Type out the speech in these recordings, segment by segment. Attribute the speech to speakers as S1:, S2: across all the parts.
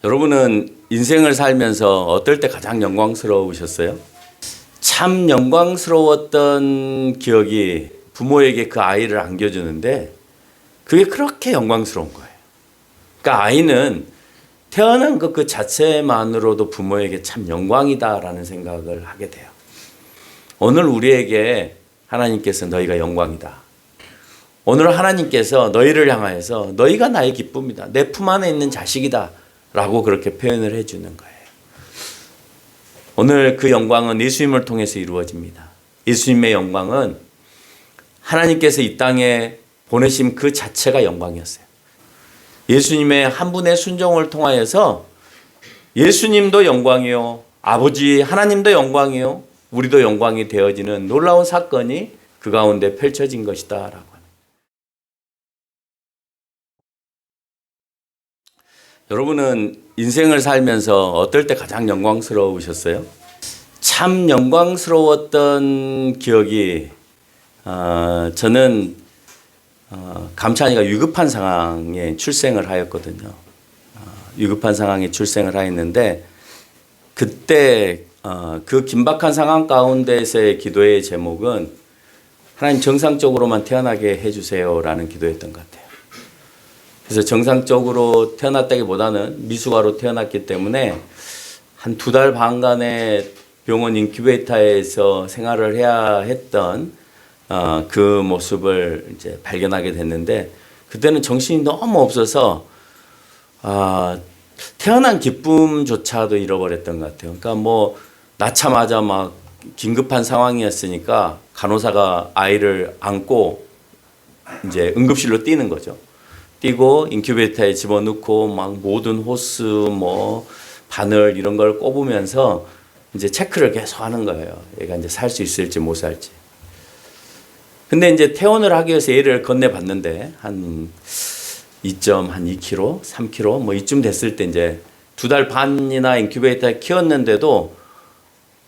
S1: 여러분은 인생을 살면서 어떨 때 가장 영광스러우셨어요? 참 영광스러웠던 기억이 부모에게 그 아이를 안겨주는데 그게 그렇게 영광스러운 거예요. 그러니까 아이는 태어난 것 그 자체만으로도 부모에게 참 영광이다라는 생각을 하게 돼요. 오늘 우리에게 하나님께서 너희가 영광이다. 오늘 하나님께서 너희를 향하여서 너희가 나의 기쁨이다. 내 품 안에 있는 자식이다. 라고 그렇게 표현을 해주는 거예요. 오늘 그 영광은 예수님을 통해서 이루어집니다. 예수님의 영광은 하나님께서 이 땅에 보내심 그 자체가 영광이었어요. 예수님의 한 분의 순종을 통하여서 예수님도 영광이요, 아버지 하나님도 영광이요, 우리도 영광이 되어지는 놀라운 사건이 그 가운데 펼쳐진 것이다 라고. 여러분은 인생을 살면서 어떨 때 가장 영광스러우셨어요? 참 영광스러웠던 기억이 저는 감찬이가 위급한 상황에 출생을 하였거든요. 위급한 상황에 출생을 하였는데 그때 그 긴박한 상황 가운데서의 기도의 제목은 하나님 정상적으로만 태어나게 해주세요라는 기도였던 것 같아요. 그래서 정상적으로 태어났다기보다는 미숙아로 태어났기 때문에 한 2달 반간의 병원 인큐베이터에서 생활을 해야 했던 그 모습을 이제 발견하게 됐는데 그때는 정신이 너무 없어서 태어난 기쁨조차도 잃어버렸던 것 같아요. 그러니까 뭐 낳자마자 막 긴급한 상황이었으니까 간호사가 아이를 안고 이제 응급실로 뛰는 거죠. 뛰고 인큐베이터에 집어넣고 막 모든 호스 뭐 바늘 이런 걸 꼽으면서 이제 체크를 계속 하는 거예요. 얘가 이제 살 수 있을지 못 살지. 근데 이제 퇴원을 하기 위해서 얘를 건네봤는데 한 2kg, 3kg 뭐 이쯤 됐을 때 이제 2달 반이나 인큐베이터에 키웠는데도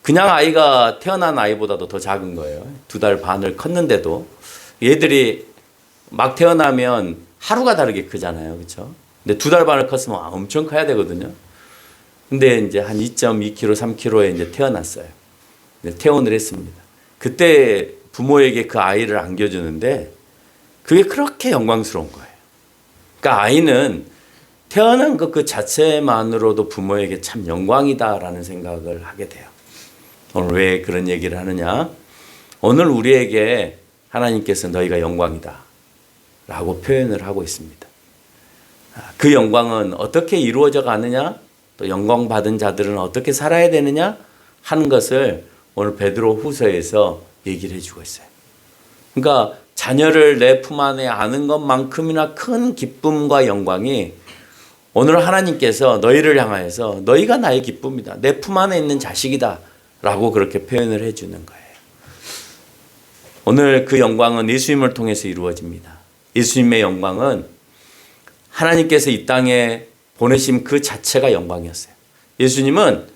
S1: 그냥 아이가 태어난 아이보다도 더 작은 거예요. 2달 반을 컸는데도 얘들이 막 태어나면 하루가 다르게 크잖아요. 그렇죠? 근데 2달 반을 컸으면 엄청 커야 되거든요. 근데 이제 한 2.2kg, 3kg에 이제 태어났어요. 퇴원을 했습니다. 그때 부모에게 그 아이를 안겨주는데 그게 그렇게 영광스러운 거예요. 그러니까 아이는 태어난 것 그 자체만으로도 부모에게 참 영광이다라는 생각을 하게 돼요. 오늘 왜 그런 얘기를 하느냐? 오늘 우리에게 하나님께서 너희가 영광이다. 라고 표현을 하고 있습니다. 그 영광은 어떻게 이루어져 가느냐, 또 영광 받은 자들은 어떻게 살아야 되느냐 하는 것을 오늘 베드로 후서에서 얘기를 해주고 있어요. 그러니까 자녀를 내 품 안에 아는 것만큼이나 큰 기쁨과 영광이 오늘 하나님께서 너희를 향하여서 너희가 나의 기쁨이다. 내 품 안에 있는 자식이다. 라고 그렇게 표현을 해주는 거예요. 오늘 그 영광은 예수님을 통해서 이루어집니다. 예수님의 영광은 하나님께서 이 땅에 보내심 그 자체가 영광이었어요. 예수님은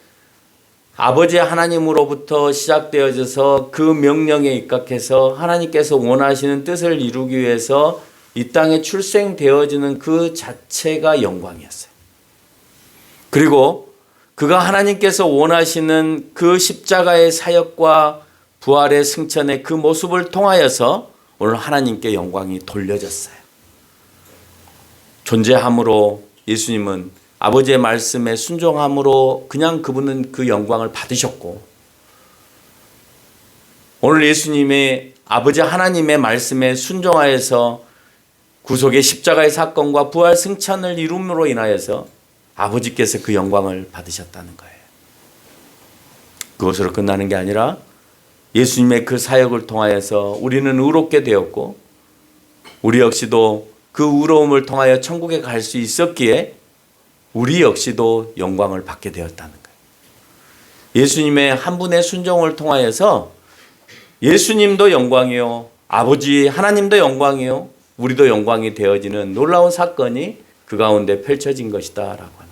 S1: 아버지 하나님으로부터 시작되어져서 그 명령에 입각해서 하나님께서 원하시는 뜻을 이루기 위해서 이 땅에 출생되어지는 그 자체가 영광이었어요. 그리고 그가 하나님께서 원하시는 그 십자가의 사역과 부활의 승천의 그 모습을 통하여서 오늘 하나님께 영광이 돌려졌어요. 존재함으로 예수님은 아버지의 말씀에 순종함으로 그냥 그분은 그 영광을 받으셨고 오늘 예수님의 아버지 하나님의 말씀에 순종하여서 구속의 십자가의 사건과 부활 승천을 이룸으로 인하여서 아버지께서 그 영광을 받으셨다는 거예요. 그것으로 끝나는 게 아니라 예수님의 그 사역을 통하여서 우리는 의롭게 되었고 우리 역시도 그 의로움을 통하여 천국에 갈 수 있었기에 우리 역시도 영광을 받게 되었다는 거예요. 예수님의 한 분의 순종을 통하여서 예수님도 영광이요, 아버지 하나님도 영광이요, 우리도 영광이 되어지는 놀라운 사건이 그 가운데 펼쳐진 것이다 라고 하는 거예요.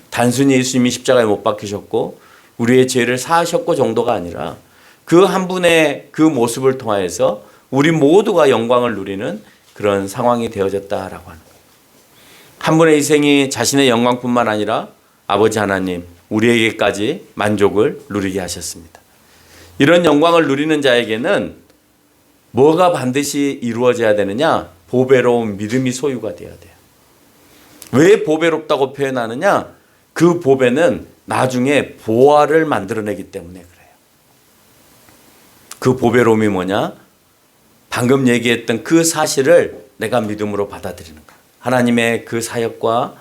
S1: 단순히 예수님이 십자가에 못 박히셨고 우리의 죄를 사하셨고 정도가 아니라 그 한 분의 그 모습을 통하여서 우리 모두가 영광을 누리는 그런 상황이 되어졌다라고 하는 거예요. 한 분의 희생이 자신의 영광뿐만 아니라 아버지 하나님 우리에게까지 만족을 누리게 하셨습니다. 이런 영광을 누리는 자에게는 뭐가 반드시 이루어져야 되느냐? 보배로운 믿음이 소유가 되어야 돼요. 왜 보배롭다고 표현하느냐? 그 보배는 나중에 보화를 만들어내기 때문에 그래요. 그 보배로움이 뭐냐? 방금 얘기했던 그 사실을 내가 믿음으로 받아들이는 거야. 하나님의 그 사역과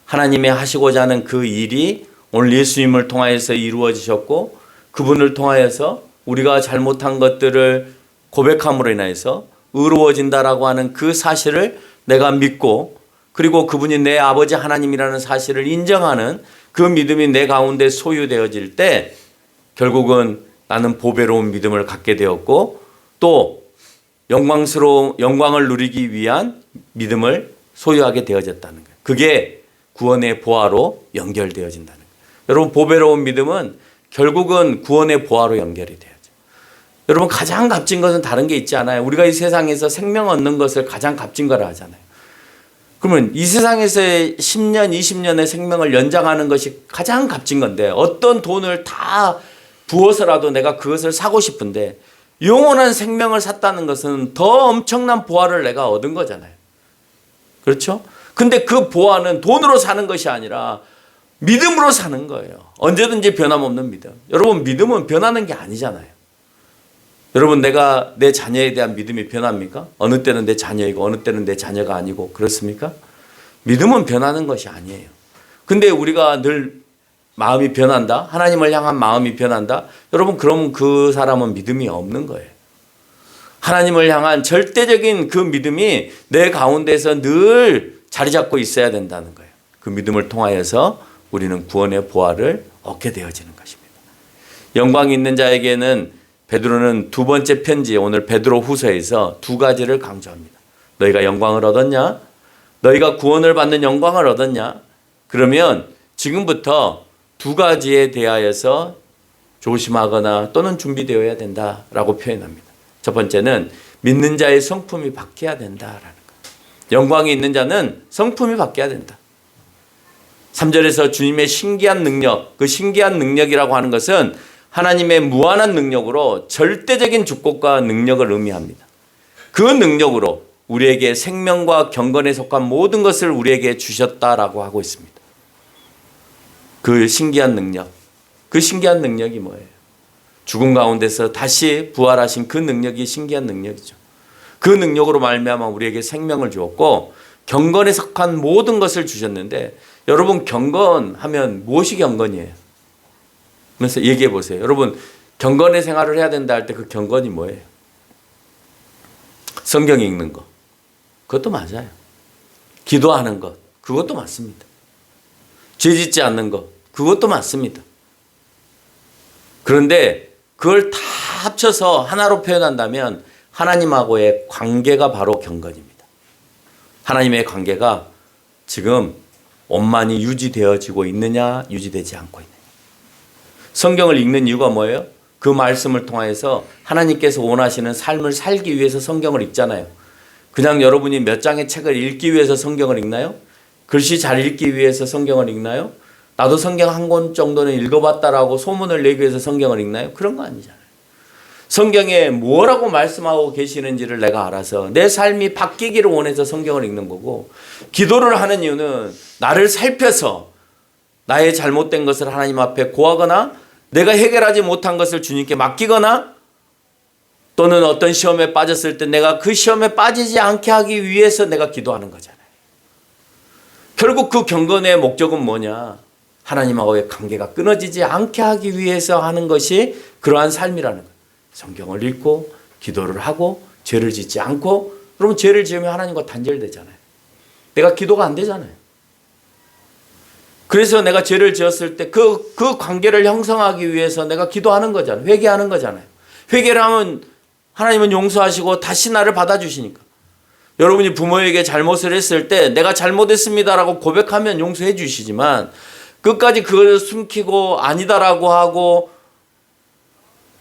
S1: 하나님의 하시고자 하는 그 일이 오늘 예수님을 통하여서 이루어지셨고 그분을 통하여서 우리가 잘못한 것들을 고백함으로 인해서 의로워진다라고 하는 그 사실을 내가 믿고 그리고 그분이 내 아버지 하나님이라는 사실을 인정하는 그 믿음이 내 가운데 소유되어질 때 결국은 나는 보배로운 믿음을 갖게 되었고 또 영광을 누리기 위한 믿음을 소유하게 되어졌다는 거예요. 그게 구원의 보화로 연결되어진다는 거예요. 여러분 보배로운 믿음은 결국은 구원의 보화로 연결이 돼야죠. 여러분 가장 값진 것은 다른 게 있지 않아요. 우리가 이 세상에서 생명 얻는 것을 가장 값진 거라 하잖아요. 그러면 이 세상에서의 10년, 20년의 생명을 연장하는 것이 가장 값진 건데 어떤 돈을 다 부어서라도 내가 그것을 사고 싶은데 영원한 생명을 샀다는 것은 더 엄청난 보화를 내가 얻은 거잖아요. 그렇죠? 근데 그 보화는 돈으로 사는 것이 아니라 믿음으로 사는 거예요. 언제든지 변함없는 믿음. 여러분 믿음은 변하는 게 아니잖아요. 여러분 내가 내 자녀에 대한 믿음이 변합니까? 어느 때는 내 자녀이고 어느 때는 내 자녀가 아니고 그렇습니까? 믿음은 변하는 것이 아니에요. 근데 우리가 늘 마음이 변한다? 하나님을 향한 마음이 변한다? 여러분 그러면 그 사람은 믿음이 없는 거예요. 하나님을 향한 절대적인 그 믿음이 내 가운데서 늘 자리 잡고 있어야 된다는 거예요. 그 믿음을 통하여서 우리는 구원의 보화를 얻게 되어지는 것입니다. 영광이 있는 자에게는 베드로는 두 번째 편지 오늘 베드로 후서에서 두 가지를 강조합니다. 너희가 영광을 얻었냐? 너희가 구원을 받는 영광을 얻었냐? 그러면 지금부터 두 가지에 대하여서 조심하거나 또는 준비되어야 된다라고 표현합니다. 첫 번째는 믿는 자의 성품이 바뀌어야 된다라는 것. 영광이 있는 자는 성품이 바뀌어야 된다. 3절에서 주님의 신기한 능력, 그 신기한 능력이라고 하는 것은 하나님의 무한한 능력으로 절대적인 축복과 능력을 의미합니다. 그 능력으로 우리에게 생명과 경건에 속한 모든 것을 우리에게 주셨다라고 하고 있습니다. 그 신기한 능력, 그 신기한 능력이 뭐예요? 죽음 가운데서 다시 부활하신 그 능력이 신기한 능력이죠. 그 능력으로 말미암아 우리에게 생명을 주었고 경건에 속한 모든 것을 주셨는데 여러분 경건하면 무엇이 경건이에요? 그래서 얘기해 보세요. 여러분 경건의 생활을 해야 된다 할 때 그 경건이 뭐예요? 성경 읽는 거. 그것도 맞아요. 기도하는 것. 그것도 맞습니다. 죄 짓지 않는 것. 그것도 맞습니다. 그런데 그걸 다 합쳐서 하나로 표현한다면 하나님하고의 관계가 바로 경건입니다. 하나님의 관계가 지금 원만히 유지되어지고 있느냐 유지되지 않고 있느냐. 성경을 읽는 이유가 뭐예요? 그 말씀을 통해서 하나님께서 원하시는 삶을 살기 위해서 성경을 읽잖아요. 그냥 여러분이 몇 장의 책을 읽기 위해서 성경을 읽나요? 글씨 잘 읽기 위해서 성경을 읽나요? 나도 성경 한 권 정도는 읽어봤다라고 소문을 내기 위해서 성경을 읽나요? 그런 거 아니잖아요. 성경에 뭐라고 말씀하고 계시는지를 내가 알아서 내 삶이 바뀌기를 원해서 성경을 읽는 거고 기도를 하는 이유는 나를 살펴서 나의 잘못된 것을 하나님 앞에 고하거나 내가 해결하지 못한 것을 주님께 맡기거나 또는 어떤 시험에 빠졌을 때 내가 그 시험에 빠지지 않게 하기 위해서 내가 기도하는 거잖아요. 결국 그 경건의 목적은 뭐냐? 하나님하고의 관계가 끊어지지 않게 하기 위해서 하는 것이 그러한 삶이라는 거예요. 성경을 읽고 기도를 하고 죄를 짓지 않고 그러면 죄를 지으면 하나님과 단절되잖아요. 내가 기도가 안 되잖아요. 그래서 내가 죄를 지었을 때 그 관계를 형성하기 위해서 내가 기도하는 거잖아요. 회개하는 거잖아요. 회개를 하면 하나님은 용서하시고 다시 나를 받아주시니까. 여러분이 부모에게 잘못을 했을 때 내가 잘못했습니다라고 고백하면 용서해 주시지만 끝까지 그걸 숨기고 아니다라고 하고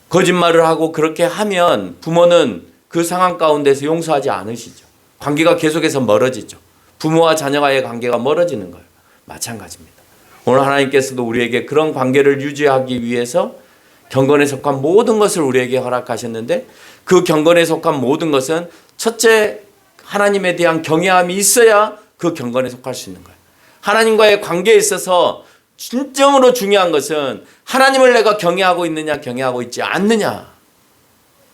S1: 거짓말을 하고 그렇게 하면 부모는 그 상황 가운데서 용서하지 않으시죠. 관계가 계속해서 멀어지죠. 부모와 자녀와의 관계가 멀어지는 거예요. 마찬가지입니다. 오늘 하나님께서도 우리에게 그런 관계를 유지하기 위해서 경건에 속한 모든 것을 우리에게 허락하셨는데, 그 경건에 속한 모든 것은 첫째, 하나님에 대한 경외함이 있어야 그 경건에 속할 수 있는 거예요. 하나님과의 관계에 있어서 진정으로 중요한 것은 하나님을 내가 경외하고 있느냐, 경외하고 있지 않느냐.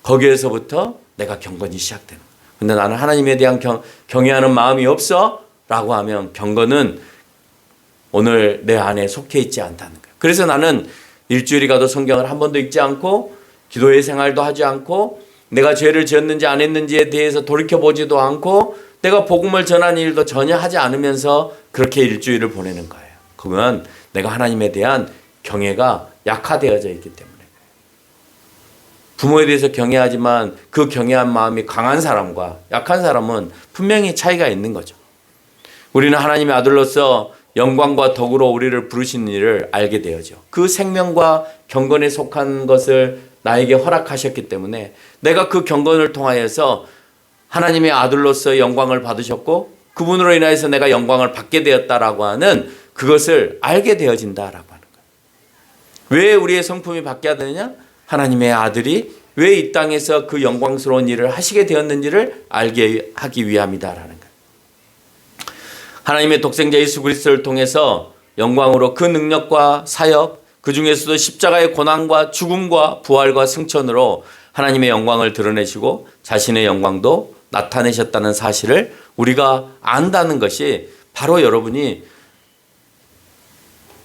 S1: 거기에서부터 내가 경건이 시작되는 거예요. 근데 나는 하나님에 대한 경외하는 마음이 없어? 라고 하면 경건은 오늘 내 안에 속해 있지 않다는 거예요. 그래서 나는 일주일이 가도 성경을 한 번도 읽지 않고 기도의 생활도 하지 않고 내가 죄를 지었는지 안 했는지에 대해서 돌이켜보지도 않고 내가 복음을 전하는 일도 전혀 하지 않으면서 그렇게 일주일을 보내는 거예요. 그건 내가 하나님에 대한 경외가 약화되어져 있기 때문에. 부모에 대해서 경외하지만 그 경외한 마음이 강한 사람과 약한 사람은 분명히 차이가 있는 거죠. 우리는 하나님의 아들로서 영광과 덕으로 우리를 부르신 일을 알게 되어죠. 그 생명과 경건에 속한 것을 나에게 허락하셨기 때문에 내가 그 경건을 통하여서 하나님의 아들로서 영광을 받으셨고 그분으로 인하여서 내가 영광을 받게 되었다라고 하는 그것을 알게 되어진다라고 하는 거예요. 왜 우리의 성품이 바뀌어야 되느냐? 하나님의 아들이 왜 이 땅에서 그 영광스러운 일을 하시게 되었는지를 알게 하기 위함이다라는 거예요. 하나님의 독생자 예수 그리스도를 통해서 영광으로 그 능력과 사역, 그 중에서도 십자가의 고난과 죽음과 부활과 승천으로 하나님의 영광을 드러내시고 자신의 영광도 나타내셨다는 사실을 우리가 안다는 것이 바로 여러분이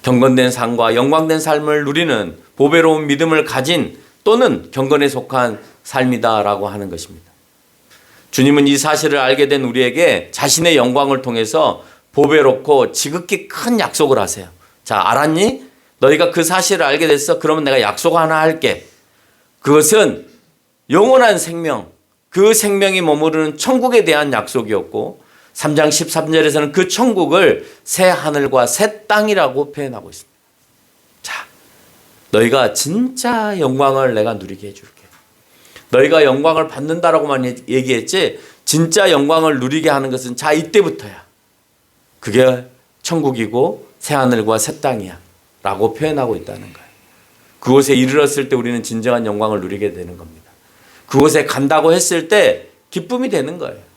S1: 경건된 삶과 영광된 삶을 누리는 보배로운 믿음을 가진 또는 경건에 속한 삶이다라고 하는 것입니다. 주님은 이 사실을 알게 된 우리에게 자신의 영광을 통해서 보배롭고 지극히 큰 약속을 하세요. 자, 알았니? 너희가 그 사실을 알게 됐어? 그러면 내가 약속 하나 할게. 그것은 영원한 생명, 그 생명이 머무르는 천국에 대한 약속이었고 3장 13절에서는 그 천국을 새 하늘과 새 땅이라고 표현하고 있습니다. 자, 너희가 진짜 영광을 내가 누리게 해줄게. 너희가 영광을 받는다라고만 얘기했지 진짜 영광을 누리게 하는 것은 자 이때부터야. 그게 천국이고 새 하늘과 새 땅이야 라고 표현하고 있다는 거예요. 그곳에 이르렀을 때 우리는 진정한 영광을 누리게 되는 겁니다. 그곳에 간다고 했을 때 기쁨이 되는 거예요.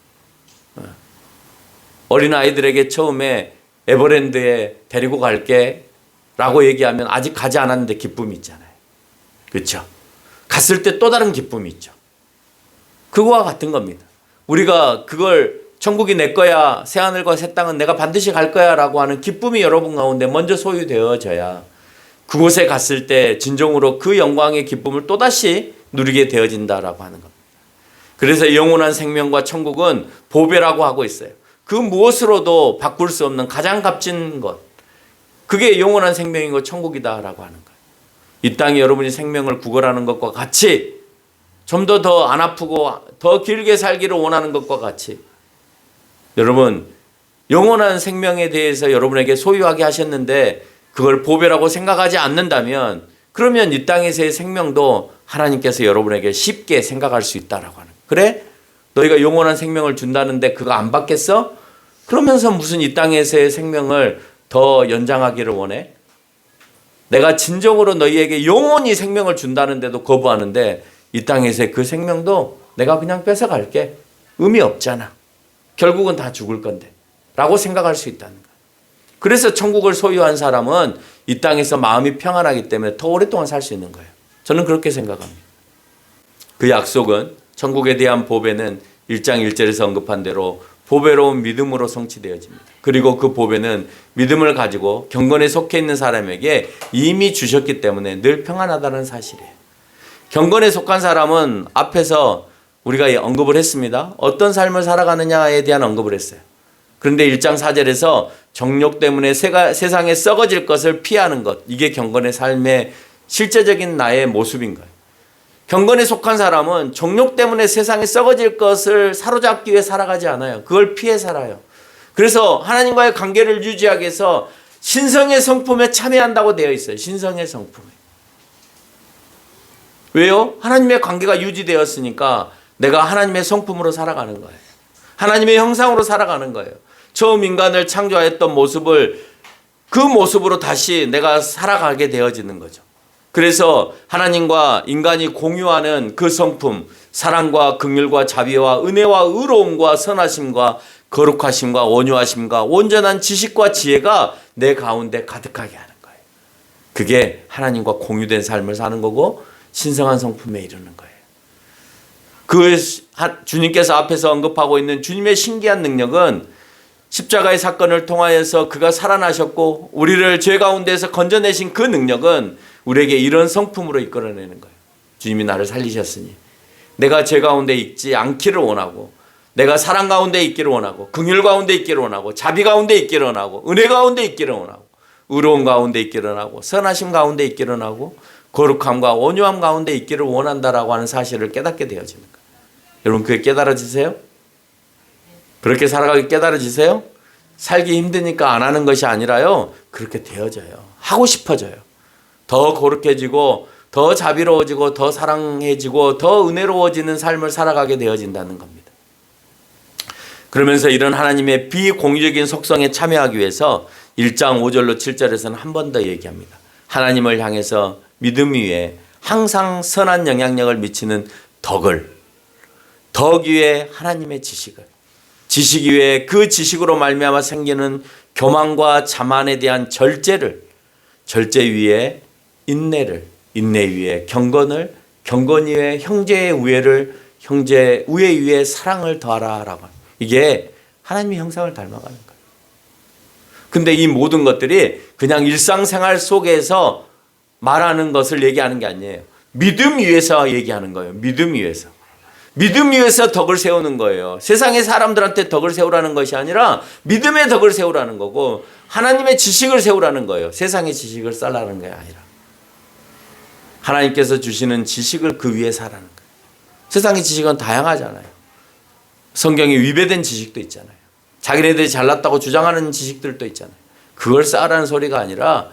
S1: 어린아이들에게 처음에 에버랜드에 데리고 갈게 라고 얘기하면 아직 가지 않았는데 기쁨이 있잖아요. 그렇죠? 갔을 때 또 다른 기쁨이 있죠. 그거와 같은 겁니다. 우리가 그걸 천국이 내 거야, 새하늘과 새 땅은 내가 반드시 갈 거야 라고 하는 기쁨이 여러분 가운데 먼저 소유되어져야 그곳에 갔을 때 진정으로 그 영광의 기쁨을 또다시 누리게 되어진다라고 하는 겁니다. 그래서 영원한 생명과 천국은 보배라고 하고 있어요. 그 무엇으로도 바꿀 수 없는 가장 값진 것. 그게 영원한 생명이고 천국이다라고 하는 거예요. 이 땅에 여러분이 생명을 구걸하는 것과 같이 좀 더 안 아프고 더 길게 살기를 원하는 것과 같이 여러분 영원한 생명에 대해서 여러분에게 소유하게 하셨는데 그걸 보배라고 생각하지 않는다면 그러면 이 땅에서의 생명도 하나님께서 여러분에게 쉽게 생각할 수 있다라고 하는 거예요. 그래? 너희가 영원한 생명을 준다는데 그거 안 받겠어? 그러면서 무슨 이 땅에서의 생명을 더 연장하기를 원해? 내가 진정으로 너희에게 영원히 생명을 준다는데도 거부하는데 이 땅에서의 그 생명도 내가 그냥 뺏어갈게. 의미 없잖아. 결국은 다 죽을 건데 라고 생각할 수 있다는 거예요. 그래서 천국을 소유한 사람은 이 땅에서 마음이 평안하기 때문에 더 오랫동안 살 수 있는 거예요. 저는 그렇게 생각합니다. 그 약속은 천국에 대한 보배는 1장 1절에서 언급한 대로 보배로운 믿음으로 성취되어집니다. 그리고 그 보배는 믿음을 가지고 경건에 속해 있는 사람에게 이미 주셨기 때문에 늘 평안하다는 사실이에요. 경건에 속한 사람은 앞에서 우리가 언급을 했습니다. 어떤 삶을 살아가느냐에 대한 언급을 했어요. 그런데 1장 4절에서 정욕 때문에 세상에 썩어질 것을 피하는 것. 이게 경건의 삶의 실제적인 나의 모습인 거예요. 경건에 속한 사람은 정욕 때문에 세상에 썩어질 것을 사로잡기 위해 살아가지 않아요. 그걸 피해 살아요. 그래서 하나님과의 관계를 유지하기 위해서 신성의 성품에 참여한다고 되어 있어요. 신성의 성품에. 왜요? 하나님의 관계가 유지되었으니까 내가 하나님의 성품으로 살아가는 거예요. 하나님의 형상으로 살아가는 거예요. 처음 인간을 창조하였던 모습을 그 모습으로 다시 내가 살아가게 되어지는 거죠. 그래서 하나님과 인간이 공유하는 그 성품, 사랑과 긍휼과 자비와 은혜와 의로움과 선하심과 거룩하심과 온유하심과 온전한 지식과 지혜가 내 가운데 가득하게 하는 거예요. 그게 하나님과 공유된 삶을 사는 거고 신성한 성품에 이르는 거예요. 그 주님께서 앞에서 언급하고 있는 주님의 신기한 능력은 십자가의 사건을 통하여서 그가 살아나셨고 우리를 죄 가운데서 건져내신 그 능력은 우리에게 이런 성품으로 이끌어내는 거예요. 주님이 나를 살리셨으니 내가 죄 가운데 있지 않기를 원하고, 내가 사랑 가운데 있기를 원하고, 긍휼 가운데 있기를 원하고, 자비 가운데 있기를 원하고, 은혜 가운데 있기를 원하고, 의로움 가운데 있기를 원하고, 선하심 가운데 있기를 원하고, 거룩함과 온유함 가운데 있기를 원한다라고 하는 사실을 깨닫게 되어지는 거예요. 여러분 그게 깨달아지세요? 그렇게 살아가기 깨달아지세요? 살기 힘드니까 안 하는 것이 아니라요, 그렇게 되어져요. 하고 싶어져요. 더 거룩해지고 더 자비로워지고 더 사랑해지고 더 은혜로워지는 삶을 살아가게 되어진다는 겁니다. 그러면서 이런 하나님의 비공유적인 속성에 참여하기 위해서 1장 5절로 7절에서는 한 번 더 얘기합니다. 하나님을 향해서 믿음 위에 항상 선한 영향력을 미치는 덕 위에 하나님의 지식을, 지식 위에 그 지식으로 말미암아 생기는 교만과 자만에 대한 절제 위에 인내를, 인내 위에 경건을, 경건 위에 형제의 우애를, 형제의 우애 위에 사랑을 더하라라고. 이게 하나님의 형상을 닮아가는 거예요. 근데 이 모든 것들이 그냥 일상생활 속에서 말하는 것을 얘기하는 게 아니에요. 믿음 위에서 얘기하는 거예요. 믿음 위에서. 믿음 위에서 덕을 세우는 거예요. 세상의 사람들한테 덕을 세우라는 것이 아니라 믿음의 덕을 세우라는 거고, 하나님의 지식을 세우라는 거예요. 세상의 지식을 쌓으라는 게 아니라 하나님께서 주시는 지식을 그 위에 사라는 거예요. 세상의 지식은 다양하잖아요. 성경에 위배된 지식도 있잖아요. 자기네들이 잘났다고 주장하는 지식들도 있잖아요. 그걸 쌓으라는 소리가 아니라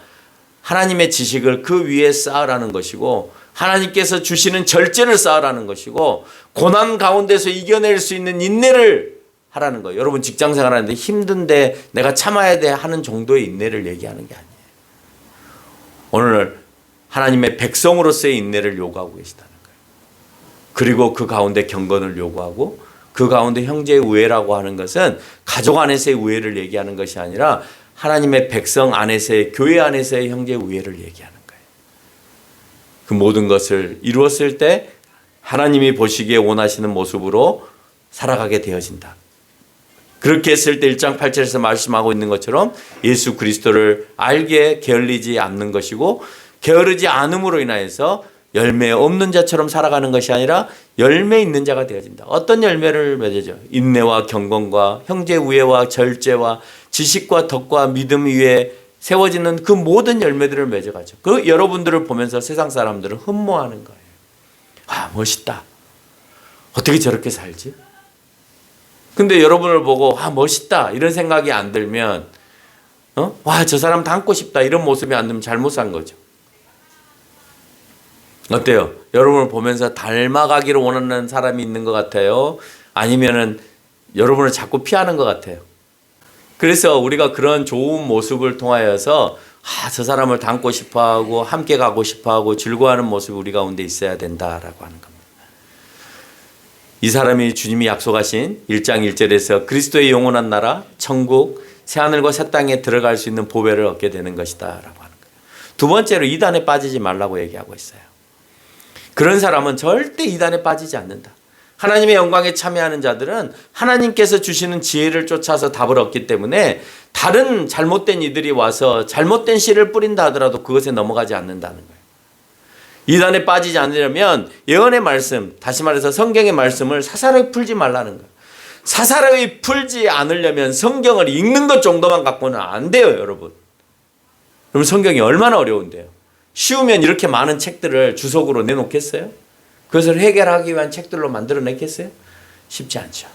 S1: 하나님의 지식을 그 위에 쌓으라는 것이고, 하나님께서 주시는 절제를 쌓으라는 것이고, 고난 가운데서 이겨낼 수 있는 인내를 하라는 거예요. 여러분 직장 생활하는데 힘든데 내가 참아야 돼 하는 정도의 인내를 얘기하는 게 아니에요. 오늘 하나님의 백성으로서의 인내를 요구하고 계시다는 거예요. 그리고 그 가운데 경건을 요구하고, 그 가운데 형제의 우애라고 하는 것은 가족 안에서의 우애를 얘기하는 것이 아니라 하나님의 백성 안에서의, 교회 안에서의 형제의 우애를 얘기하는 거예요. 그 모든 것을 이루었을 때 하나님이 보시기에 원하시는 모습으로 살아가게 되어진다. 그렇게 했을 때 1장 8절에서 말씀하고 있는 것처럼 예수 그리스도를 알게 게을리지 않는 것이고, 게으르지 않음으로 인하여서 열매 없는 자처럼 살아가는 것이 아니라 열매 있는 자가 되어진다. 어떤 열매를 맺어져? 인내와 경건과 형제 우애와 절제와 지식과 덕과 믿음 위에 세워지는 그 모든 열매들을 맺어가죠. 그 여러분들을 보면서 세상 사람들은 흠모하는 거예요. 아, 멋있다. 어떻게 저렇게 살지? 근데 여러분을 보고 아, 멋있다 이런 생각이 안 들면, 와, 저 사람 닮고 싶다 이런 모습이 안 들면 잘못 산 거죠. 어때요? 여러분을 보면서 닮아가기를 원하는 사람이 있는 것 같아요? 아니면은 여러분을 자꾸 피하는 것 같아요? 그래서 우리가 그런 좋은 모습을 통하여서 저 사람을 닮고 싶어하고 함께 가고 싶어하고 즐거워하는 모습이 우리 가운데 있어야 된다라고 하는 겁니다. 이 사람이 주님이 약속하신 1장 1절에서 그리스도의 영원한 나라, 천국, 새하늘과 새 땅에 들어갈 수 있는 보배를 얻게 되는 것이다 라고 하는 거예요. 두 번째로 이단에 빠지지 말라고 얘기하고 있어요. 그런 사람은 절대 이단에 빠지지 않는다. 하나님의 영광에 참여하는 자들은 하나님께서 주시는 지혜를 쫓아서 답을 얻기 때문에 다른 잘못된 이들이 와서 잘못된 씨를 뿌린다 하더라도 그것에 넘어가지 않는다는 거예요. 이단에 빠지지 않으려면 예언의 말씀, 다시 말해서 성경의 말씀을 사사로이 풀지 말라는 거예요. 사사로이 풀지 않으려면 성경을 읽는 것 정도만 갖고는 안 돼요, 여러분. 그럼 성경이 얼마나 어려운데요. 쉬우면 이렇게 많은 책들을 주석으로 내놓겠어요? 그것을 해결하기 위한 책들로 만들어냈겠어요? 쉽지 않죠.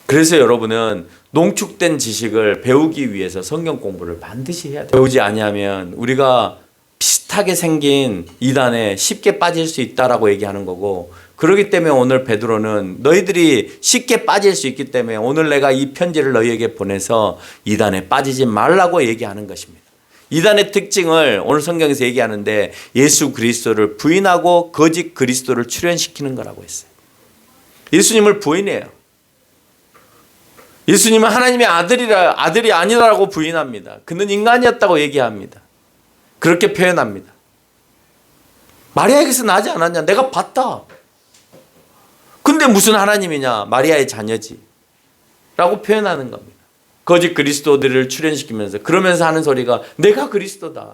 S1: 그래서 여러분은 농축된 지식을 배우기 위해서 성경 공부를 반드시 해야 돼요. 배우지 아니하면 우리가 비슷하게 생긴 이단에 쉽게 빠질 수 있다라고 얘기하는 거고, 그렇기 때문에 오늘 베드로는 너희들이 쉽게 빠질 수 있기 때문에 오늘 내가 이 편지를 너희에게 보내서 이단에 빠지지 말라고 얘기하는 것입니다. 이단의 특징을 오늘 성경에서 얘기하는데 예수 그리스도를 부인하고 거짓 그리스도를 출현시키는 거라고 했어요. 예수님을 부인해요. 예수님은 하나님의 아들이 아니라고 부인합니다. 그는 인간이었다고 얘기합니다. 그렇게 표현합니다. 마리아에게서 나지 않았냐? 내가 봤다. 근데 무슨 하나님이냐? 마리아의 자녀지. 라고 표현하는 겁니다. 거짓 그리스도들을 출현시키면서 그러면서 하는 소리가 내가 그리스도다.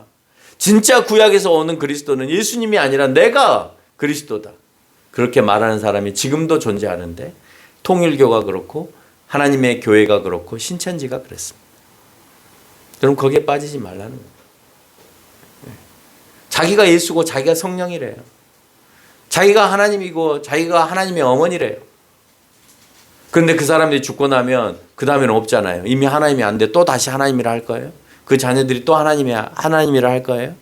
S1: 진짜 구약에서 오는 그리스도는 예수님이 아니라 내가 그리스도다. 그렇게 말하는 사람이 지금도 존재하는데 통일교가 그렇고 하나님의 교회가 그렇고 신천지가 그랬습니다. 그럼 거기에 빠지지 말라는 거예요. 자기가 예수고 자기가 성령이래요. 자기가 하나님이고 자기가 하나님의 어머니래요. 그런데 그 사람들이 죽고 나면 그 다음에는 없잖아요. 이미 하나님이 안 돼. 또 다시 하나님이라 할 거예요. 그 자녀들이 또 하나님이라 할 거예요.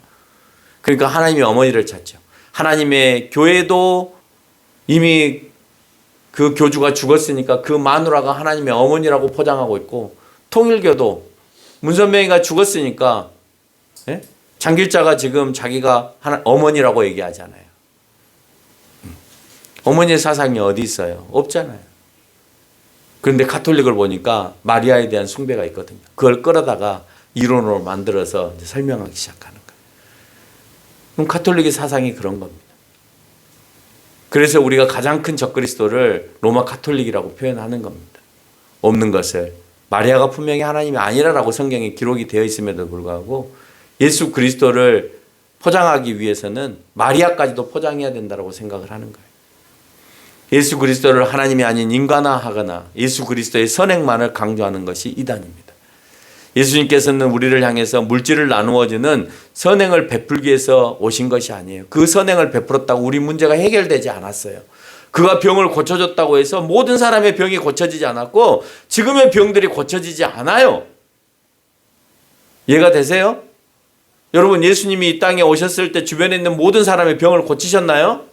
S1: 그러니까 하나님의 어머니를 찾죠. 하나님의 교회도 이미 그 교주가 죽었으니까 그 마누라가 하나님의 어머니라고 포장하고 있고, 통일교도 문선명이가 죽었으니까 장길자가 지금 자기가 어머니라고 얘기하잖아요. 어머니의 사상이 어디 있어요? 없잖아요. 그런데 가톨릭을 보니까 마리아에 대한 숭배가 있거든요. 그걸 끌어다가 이론으로 만들어서 이제 설명하기 시작하는 거예요. 그럼 가톨릭의 사상이 그런 겁니다. 그래서 우리가 가장 큰 적그리스도를 로마 가톨릭이라고 표현하는 겁니다. 없는 것을. 마리아가 분명히 하나님이 아니라라고 성경에 기록이 되어 있음에도 불구하고 예수 그리스도를 포장하기 위해서는 마리아까지도 포장해야 된다고 생각을 하는 거예요. 예수 그리스도를 하나님이 아닌 인간화하거나 예수 그리스도의 선행만을 강조하는 것이 이단입니다. 예수님께서는 우리를 향해서 물질을 나누어주는 선행을 베풀기 위해서 오신 것이 아니에요. 그 선행을 베풀었다고 우리 문제가 해결되지 않았어요. 그가 병을 고쳐줬다고 해서 모든 사람의 병이 고쳐지지 않았고 지금의 병들이 고쳐지지 않아요. 이해가 되세요? 여러분, 예수님이 이 땅에 오셨을 때 주변에 있는 모든 사람의 병을 고치셨나요?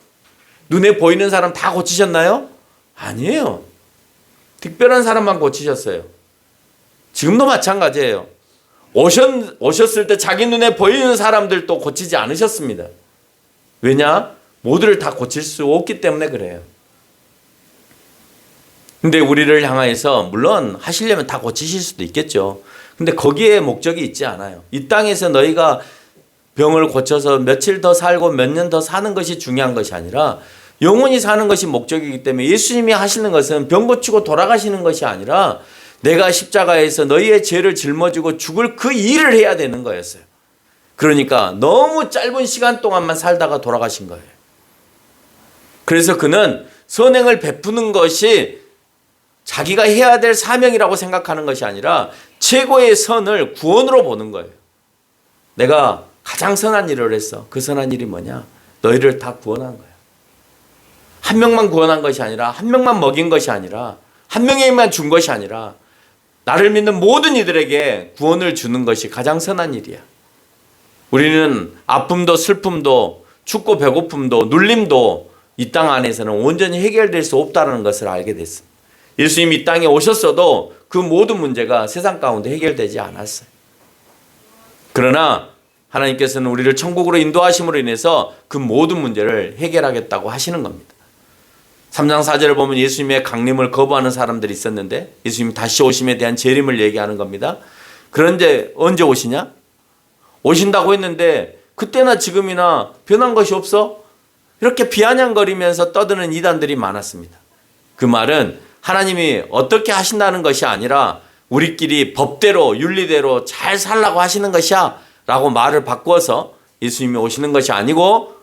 S1: 눈에 보이는 사람 다 고치셨나요? 아니에요. 특별한 사람만 고치셨어요. 지금도 마찬가지예요. 오셨을 때 자기 눈에 보이는 사람들도 고치지 않으셨습니다. 왜냐? 모두를 다 고칠 수 없기 때문에 그래요. 근데 우리를 향해서 물론 하시려면 다 고치실 수도 있겠죠. 근데 거기에 목적이 있지 않아요. 이 땅에서 너희가 병을 고쳐서 며칠 더 살고 몇 년 더 사는 것이 중요한 것이 아니라 영원히 사는 것이 목적이기 때문에 예수님이 하시는 것은 병 고치고 돌아가시는 것이 아니라 내가 십자가에서 너희의 죄를 짊어지고 죽을 그 일을 해야 되는 거였어요. 그러니까 너무 짧은 시간 동안만 살다가 돌아가신 거예요. 그래서 그는 선행을 베푸는 것이 자기가 해야 될 사명이라고 생각하는 것이 아니라 최고의 선을 구원으로 보는 거예요. 내가 가장 선한 일을 했어. 그 선한 일이 뭐냐? 너희를 다 구원한 거야. 한 명만 구원한 것이 아니라, 한 명만 먹인 것이 아니라, 한 명에게만 준 것이 아니라 나를 믿는 모든 이들에게 구원을 주는 것이 가장 선한 일이야. 우리는 아픔도 슬픔도 춥고 배고픔도 눌림도 이 땅 안에서는 온전히 해결될 수 없다는 것을 알게 됐습니다. 예수님이 이 땅에 오셨어도 그 모든 문제가 세상 가운데 해결되지 않았어요. 그러나 하나님께서는 우리를 천국으로 인도하심으로 인해서 그 모든 문제를 해결하겠다고 하시는 겁니다. 3장 4절을 보면 예수님의 강림을 거부하는 사람들이 있었는데 예수님이 다시 오심에 대한 재림을 얘기하는 겁니다. 그런데 언제 오시냐? 오신다고 했는데 그때나 지금이나 변한 것이 없어? 이렇게 비아냥거리면서 떠드는 이단들이 많았습니다. 그 말은 하나님이 어떻게 하신다는 것이 아니라 우리끼리 법대로 윤리대로 잘 살라고 하시는 것이야 라고 말을 바꾸어서 예수님이 오시는 것이 아니고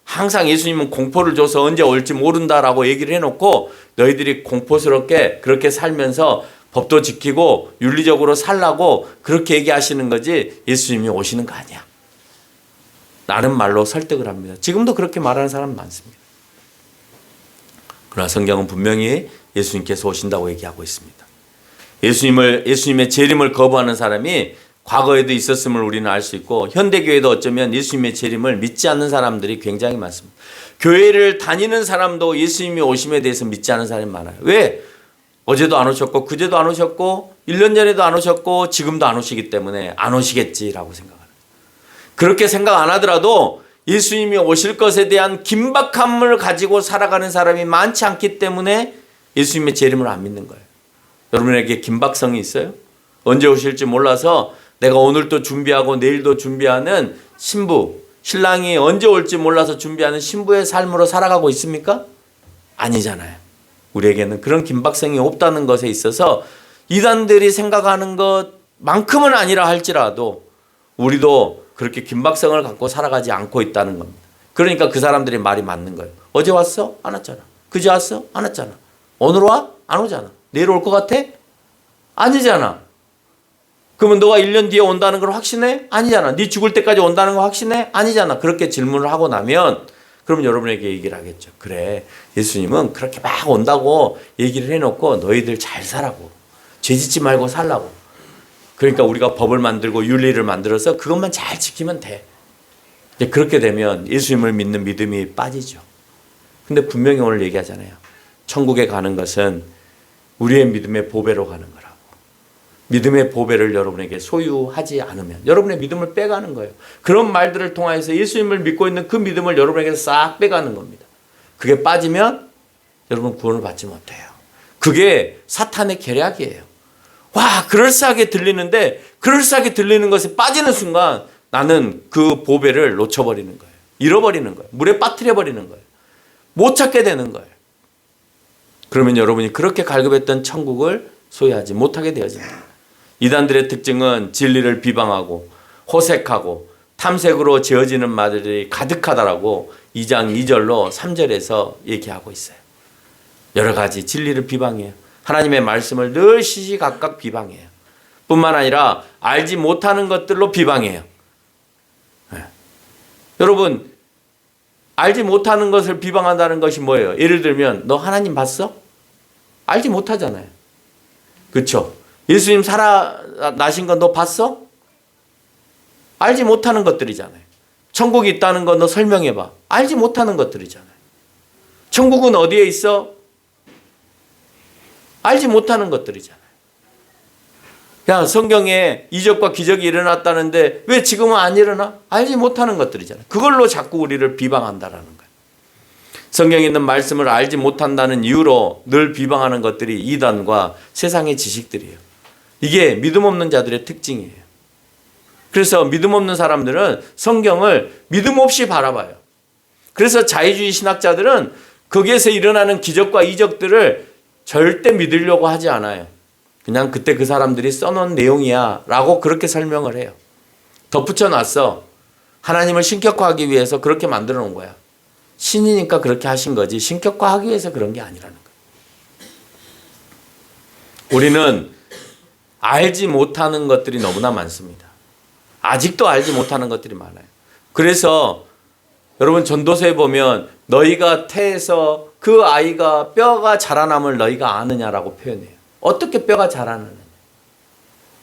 S1: 항상 예수님은 공포를 줘서 언제 올지 모른다라고 얘기를 해놓고 너희들이 공포스럽게 그렇게 살면서 법도 지키고 윤리적으로 살라고 그렇게 얘기하시는 거지 예수님이 오시는 거 아니야. 라는 말로 설득을 합니다. 지금도 그렇게 말하는 사람 많습니다. 그러나 성경은 분명히 예수님께서 오신다고 얘기하고 있습니다. 예수님의 재림을 거부하는 사람이 과거에도 있었음을 우리는 알 수 있고 현대교회도 어쩌면 예수님의 재림을 믿지 않는 사람들이 굉장히 많습니다. 교회를 다니는 사람도 예수님이 오심에 대해서 믿지 않는 사람이 많아요. 왜? 어제도 안 오셨고 그제도 안 오셨고 1년 전에도 안 오셨고 지금도 안 오시기 때문에 안 오시겠지라고 생각하는 거예요. 그렇게 생각 안 하더라도 예수님이 오실 것에 대한 긴박함을 가지고 살아가는 사람이 많지 않기 때문에 예수님의 재림을 안 믿는 거예요. 여러분에게 긴박성이 있어요? 언제 오실지 몰라서 내가 오늘도 준비하고 내일도 준비하는 신부, 신랑이 언제 올지 몰라서 준비하는 신부의 삶으로 살아가고 있습니까? 아니잖아요. 우리에게는 그런 긴박성이 없다는 것에 있어서 이단들이 생각하는 것만큼은 아니라 할지라도 우리도 그렇게 긴박성을 갖고 살아가지 않고 있다는 겁니다. 그러니까 그 사람들의 말이 맞는 거예요. 어제 왔어? 안 왔잖아. 그제 왔어? 안 왔잖아. 오늘 와? 안 오잖아. 내일 올 것 같아? 아니잖아. 그러면 너가 1년 뒤에 온다는 걸 확신해? 아니잖아. 네 죽을 때까지 온다는 거 확신해? 아니잖아. 그렇게 질문을 하고 나면 그럼 여러분에게 얘기를 하겠죠. 그래, 예수님은 그렇게 막 온다고 얘기를 해놓고 너희들 잘 살라고, 죄 짓지 말고 살라고. 그러니까 우리가 법을 만들고 윤리를 만들어서 그것만 잘 지키면 돼. 이제 그렇게 되면 예수님을 믿는 믿음이 빠지죠. 근데 분명히 오늘 얘기하잖아요. 천국에 가는 것은 우리의 믿음의 보배로 가는 거라고. 믿음의 보배를 여러분에게 소유하지 않으면 여러분의 믿음을 빼가는 거예요. 그런 말들을 통해서 예수님을 믿고 있는 그 믿음을 여러분에게 싹 빼가는 겁니다. 그게 빠지면 여러분 구원을 받지 못해요. 그게 사탄의 계략이에요. 와, 그럴싸하게 들리는데 그럴싸하게 들리는 것에 빠지는 순간 나는 그 보배를 놓쳐버리는 거예요. 잃어버리는 거예요. 물에 빠뜨려버리는 거예요. 못 찾게 되는 거예요. 그러면 여러분이 그렇게 갈급했던 천국을 소유하지 못하게 되어집니다. 이단들의 특징은 진리를 비방하고 호색하고 탐색으로 지어지는 말들이 가득하다라고 2장 2절로 3절에서 얘기하고 있어요. 여러 가지 진리를 비방해요. 하나님의 말씀을 늘 시시각각 비방해요. 뿐만 아니라 알지 못하는 것들로 비방해요. 네. 여러분, 알지 못하는 것을 비방한다는 것이 뭐예요? 예를 들면 너 하나님 봤어? 알지 못하잖아요. 그렇죠? 예수님 살아나신 거 너 봤어? 알지 못하는 것들이잖아요. 천국이 있다는 거 너 설명해봐. 알지 못하는 것들이잖아요. 천국은 어디에 있어? 알지 못하는 것들이잖아요. 야, 성경에 이적과 기적이 일어났다는데 왜 지금은 안 일어나? 알지 못하는 것들이잖아요. 그걸로 자꾸 우리를 비방한다라는 거예요. 성경에 있는 말씀을 알지 못한다는 이유로 늘 비방하는 것들이 이단과 세상의 지식들이에요. 이게 믿음 없는 자들의 특징이에요. 그래서 믿음 없는 사람들은 성경을 믿음 없이 바라봐요. 그래서 자유주의 신학자들은 거기에서 일어나는 기적과 이적들을 절대 믿으려고 하지 않아요. 그냥 그때 그 사람들이 써놓은 내용이야 라고 그렇게 설명을 해요. 덧붙여 놨어. 하나님을 신격화하기 위해서 그렇게 만들어 놓은 거야. 신이니까 그렇게 하신 거지 신격화하기 위해서 그런 게 아니라는 거예요. 우리는 알지 못하는 것들이 너무나 많습니다. 아직도 알지 못하는 것들이 많아요. 그래서 여러분 전도서에 보면 너희가 태에서 그 아이가 뼈가 자라남을 너희가 아느냐라고 표현해요. 어떻게 뼈가 자라느냐?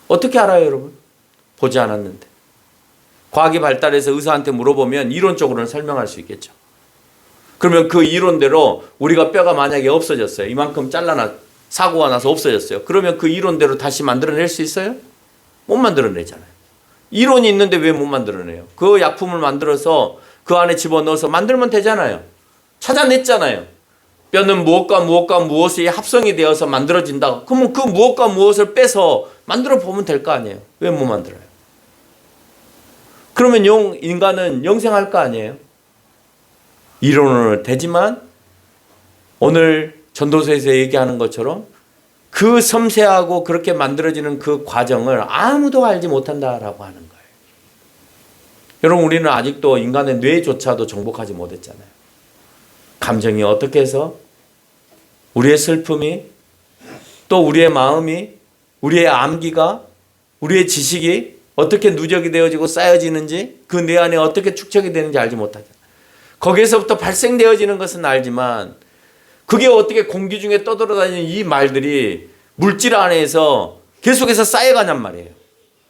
S1: 어떻게 알아요, 여러분? 보지 않았는데. 과학이 발달해서 의사한테 물어보면 이론적으로는 설명할 수 있겠죠. 그러면 그 이론대로 우리가 뼈가 만약에 없어졌어요. 이만큼 사고가 나서 없어졌어요. 그러면 그 이론대로 다시 만들어낼 수 있어요? 못 만들어내잖아요. 이론이 있는데 왜 못 만들어내요? 그 약품을 만들어서 그 안에 집어넣어서 만들면 되잖아요. 찾아냈잖아요. 뼈는 무엇과 무엇과 무엇이 합성이 되어서 만들어진다. 그러면 그 무엇과 무엇을 빼서 만들어 보면 될 거 아니에요. 왜 못 만들어요? 그러면 인간은 영생할 거 아니에요? 이론은 되지만 오늘 전도서에서 얘기하는 것처럼 그 섬세하고 그렇게 만들어지는 그 과정을 아무도 알지 못한다라고 하는 거예요. 여러분, 우리는 아직도 인간의 뇌조차도 정복하지 못했잖아요. 감정이 어떻게 해서 우리의 슬픔이 또 우리의 마음이 우리의 암기가 우리의 지식이 어떻게 누적이 되어지고 쌓여지는지 그 뇌 안에 어떻게 축적이 되는지 알지 못하잖아요. 거기에서부터 발생되어지는 것은 알지만 그게 어떻게 공기 중에 떠돌아다니는 이 말들이 물질 안에서 계속해서 쌓여가냔 말이에요.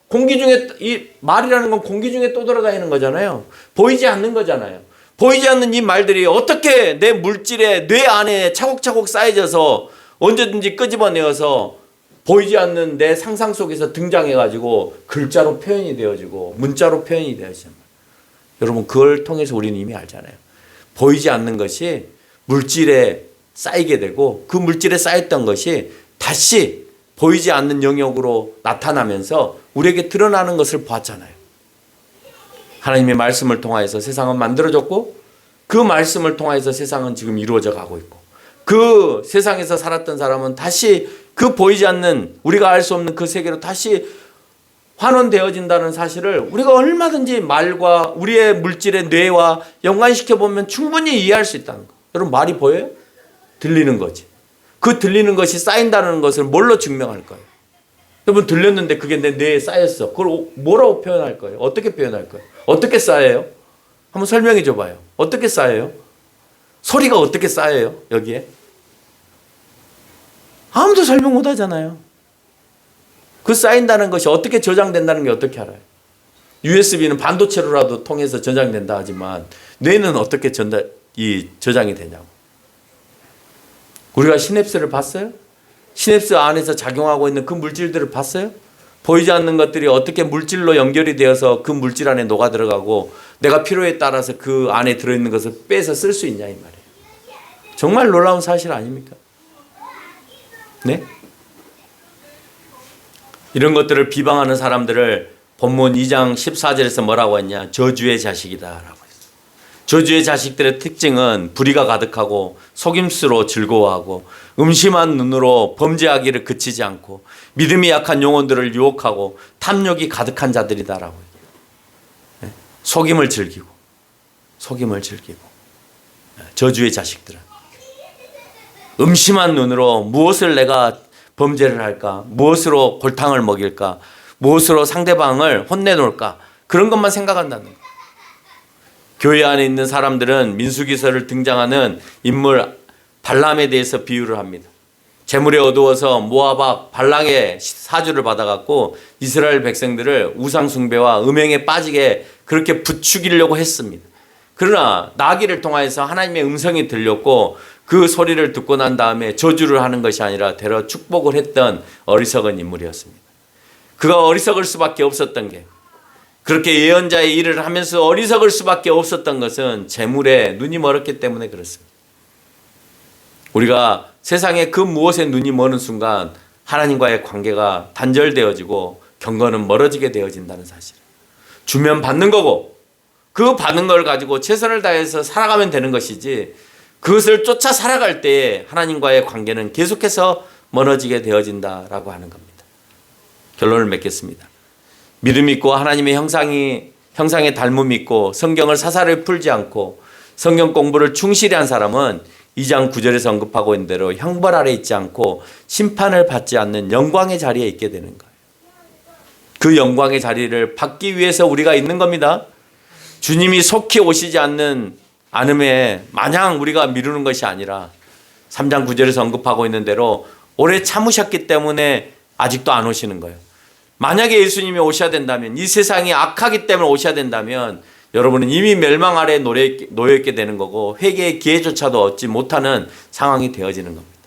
S1: 공기 중에, 이 말이라는 건 공기 중에 떠돌아가 있는 거잖아요. 보이지 않는 거잖아요. 보이지 않는 이 말들이 어떻게 내 물질에, 뇌 안에 차곡차곡 쌓여져서 언제든지 끄집어내어서 보이지 않는 내 상상 속에서 등장해가지고 글자로 표현이 되어지고 문자로 표현이 되어지잖아요. 여러분, 그걸 통해서 우리는 이미 알잖아요. 보이지 않는 것이 물질에 쌓이게 되고 그 물질에 쌓였던 것이 다시 보이지 않는 영역으로 나타나면서 우리에게 드러나는 것을 봤잖아요. 하나님의 말씀을 통하여서 세상은 만들어졌고 그 말씀을 통하여서 세상은 지금 이루어져 가고 있고 그 세상에서 살았던 사람은 다시 그 보이지 않는 우리가 알 수 없는 그 세계로 다시 환원되어진다는 사실을 우리가 얼마든지 말과 우리의 물질의 뇌와 연관시켜 보면 충분히 이해할 수 있다는 거. 여러분, 말이 보여요? 들리는 거지. 그 들리는 것이 쌓인다는 것을 뭘로 증명할 거예요? 여러분, 들렸는데 그게 내 뇌에 쌓였어. 그걸 뭐라고 표현할 거예요? 어떻게 표현할 거예요? 어떻게 쌓여요? 한번 설명해 줘봐요. 어떻게 쌓여요? 소리가 어떻게 쌓여요? 여기에? 아무도 설명 못 하잖아요. 그 쌓인다는 것이 어떻게 저장된다는 게 어떻게 알아요? USB는 반도체로라도 통해서 저장된다 하지만 뇌는 어떻게 저장이 되냐고. 우리가 시냅스를 봤어요? 시냅스 안에서 작용하고 있는 그 물질들을 봤어요? 보이지 않는 것들이 어떻게 물질로 연결이 되어서 그 물질 안에 녹아 들어가고 내가 필요에 따라서 그 안에 들어있는 것을 빼서 쓸 수 있냐 이 말이에요. 정말 놀라운 사실 아닙니까? 네? 이런 것들을 비방하는 사람들을 본문 2장 14절에서 뭐라고 했냐? 저주의 자식이다 라고 했어요. 저주의 자식들의 특징은 불의가 가득하고 속임수로 즐거워하고 음심한 눈으로 범죄하기를 그치지 않고 믿음이 약한 영혼들을 유혹하고 탐욕이 가득한 자들이다라고 해요. 속임을 즐기고 저주의 자식들은 음심한 눈으로 무엇을 내가 범죄를 할까? 무엇으로 골탕을 먹일까? 무엇으로 상대방을 혼내놓을까? 그런 것만 생각한다는 거예요. 교회 안에 있는 사람들은 민수기서를 등장하는 인물 발람에 대해서 비유를 합니다. 재물에 어두워서 모압 발락의 사주를 받아갖고 이스라엘 백성들을 우상숭배와 음행에 빠지게 그렇게 부추기려고 했습니다. 그러나 나귀를 통하여서 하나님의 음성이 들렸고 그 소리를 듣고 난 다음에 저주를 하는 것이 아니라 되려 축복을 했던 어리석은 인물이었습니다. 그가 어리석을 수밖에 없었던 게 그렇게 예언자의 일을 하면서 어리석을 수밖에 없었던 것은 재물에 눈이 멀었기 때문에 그렇습니다. 우리가 세상에 그 무엇에 눈이 머는 순간 하나님과의 관계가 단절되어지고 경건은 멀어지게 되어진다는 사실. 주면 받는 거고 그 받는 걸 가지고 최선을 다해서 살아가면 되는 것이지 그것을 쫓아 살아갈 때에 하나님과의 관계는 계속해서 멀어지게 되어진다라고 하는 겁니다. 결론을 맺겠습니다. 믿음 있고 하나님의 형상에 닮음 있고 성경을 사사를 풀지 않고 성경 공부를 충실히 한 사람은 2장 9절에서 언급하고 있는 대로 형벌 아래 있지 않고 심판을 받지 않는 영광의 자리에 있게 되는 거예요. 그 영광의 자리를 받기 위해서 우리가 있는 겁니다. 주님이 속히 오시지 않음에 마냥 우리가 미루는 것이 아니라 3장 9절에서 언급하고 있는 대로 오래 참으셨기 때문에 아직도 안 오시는 거예요. 만약에 예수님이 오셔야 된다면, 이 세상이 악하기 때문에 오셔야 된다면 여러분은 이미 멸망 아래에 놓여있게 되는 거고 회개의 기회조차도 얻지 못하는 상황이 되어지는 겁니다.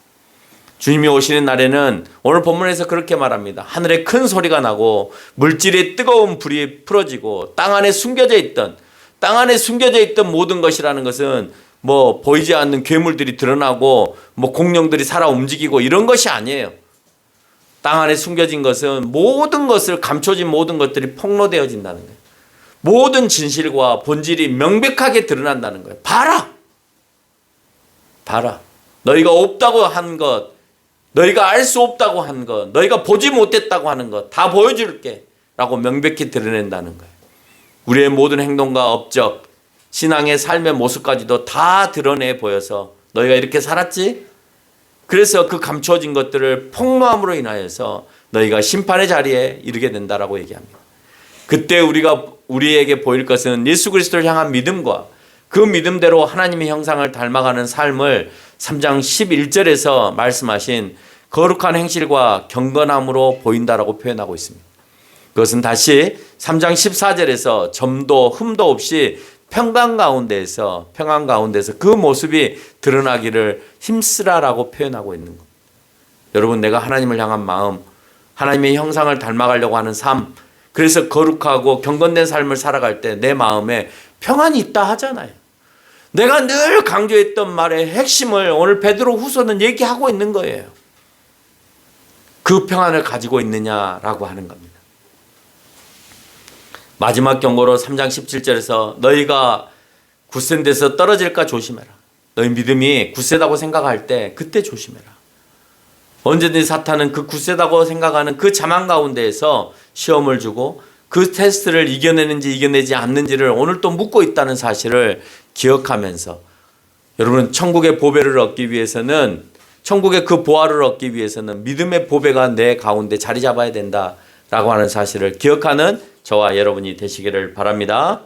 S1: 주님이 오시는 날에는 오늘 본문에서 그렇게 말합니다. 하늘에 큰 소리가 나고 물질의 뜨거운 불이 풀어지고 땅 안에 숨겨져 있던 모든 것이라는 것은 뭐 보이지 않는 괴물들이 드러나고 뭐 공룡들이 살아 움직이고 이런 것이 아니에요. 땅 안에 숨겨진 것은 모든 것을 감춰진 모든 것들이 폭로되어진다는 거예요. 모든 진실과 본질이 명백하게 드러난다는 거예요. 봐라. 너희가 없다고 한 것, 너희가 알 수 없다고 한 것, 너희가 보지 못했다고 하는 것 다 보여줄게 라고 명백히 드러낸다는 거예요. 우리의 모든 행동과 업적, 신앙의 삶의 모습까지도 다 드러내 보여서 너희가 이렇게 살았지? 그래서 그 감춰진 것들을 폭로함으로 인하여서 너희가 심판의 자리에 이르게 된다라고 얘기합니다. 그때 우리에게 보일 것은 예수 그리스도를 향한 믿음과 그 믿음대로 하나님의 형상을 닮아가는 삶을 3장 11절에서 말씀하신 거룩한 행실과 경건함으로 보인다라고 표현하고 있습니다. 그것은 다시 3장 14절에서 점도 흠도 없이 평강 가운데에서 그 모습이 드러나기를 힘쓰라라고 표현하고 있는 겁니다. 여러분, 내가 하나님을 향한 마음, 하나님의 형상을 닮아가려고 하는 삶, 그래서 거룩하고 경건된 삶을 살아갈 때 내 마음에 평안이 있다 하잖아요. 내가 늘 강조했던 말의 핵심을 오늘 베드로 후서는 얘기하고 있는 거예요. 그 평안을 가지고 있느냐라고 하는 겁니다. 마지막 경고로 3장 17절에서 너희가 굳센 데서 떨어질까 조심해라. 너희 믿음이 굳세다고 생각할 때 그때 조심해라. 언제든지 사탄은 그 굳세다고 생각하는 그 자만 가운데에서 시험을 주고 그 테스트를 이겨내는지 이겨내지 않는지를 오늘 또 묻고 있다는 사실을 기억하면서 여러분, 천국의 보배를 얻기 위해서는, 천국의 그 보화를 얻기 위해서는 믿음의 보배가 내 가운데 자리 잡아야 된다라고 하는 사실을 기억하는 저와 여러분이 되시기를 바랍니다.